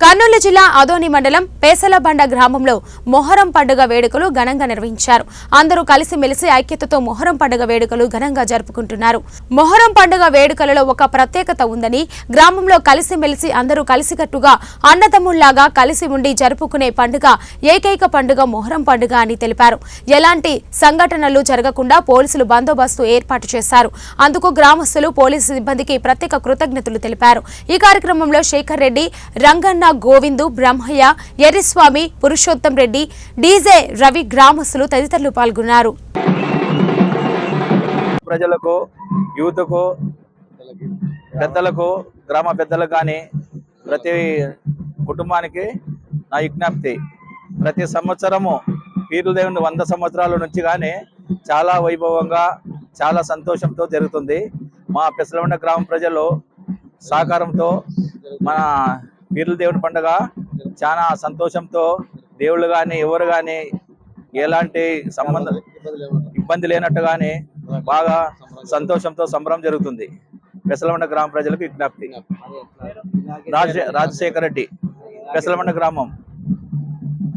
కర్నూలు జిల్లా ఆదోని మండలం పేసలబండ గ్రామంలో మొహరం పండుగ వేడుకలు ఘనంగా నిర్వహించారు. అందరూ కలిసిమెలిసి ఐక్యతతో మొహరం పండుగ వేడుకలు ఘనంగా జరుపుకుంటున్నారు. మొహరం పండుగ వేడుకలలో ఒక ప్రత్యేకత ఉందని, గ్రామంలో కలిసిమెలిసి అందరూ కలిసికట్టుగా అన్నదమ్ముల్లాగా కలిసి ఉండి జరుపుకునే పండుగ ఏకైక పండుగ మొహరం పండుగ అని తెలిపారు. ఎలాంటి సంఘటనలు జరగకుండా పోలీసులు బందోబస్తు ఏర్పాటు చేశారు. అందుకు గ్రామస్తులు పోలీసు సిబ్బందికి ప్రత్యేక కృతజ్ఞతలు తెలిపారు. ఈ కార్యక్రమంలో శేఖర్ రెడ్డి, రంగన్న, గోవిందు, బ్రహ్మయ్య, ఎర్రిస్వామి, పురుషోత్తం రెడ్డి, డీజే రవి, గ్రామస్తులు తదితరులు పాల్గొన్నారు. ప్రజలకు, యూత్కు, పెద్దలకు, గ్రామ పెద్దలకు కానీ ప్రతి కుటుంబానికి నా విజ్ఞప్తి, ప్రతి సంవత్సరము పీర్ల దేవుని 100 సంవత్సరాల నుంచి కానీ చాలా వైభవంగా, చాలా సంతోషంతో జరుగుతుంది. మా పెసలబండ గ్రామ ప్రజలు సహకారంతో మన పీర్ల దేవుని పండుగ చాలా సంతోషంతో, దేవుళ్ళు కానీ ఎవరు కానీ ఎలాంటి సంబంధం ఇబ్బంది లేనట్టు కానీ బాగా సంతోషంతో సంబరం జరుగుతుంది. పెసలబండ గ్రామ ప్రజలకు విజ్ఞప్తి. రాజశేఖర్ రెడ్డి, పెసలబండ గ్రామం.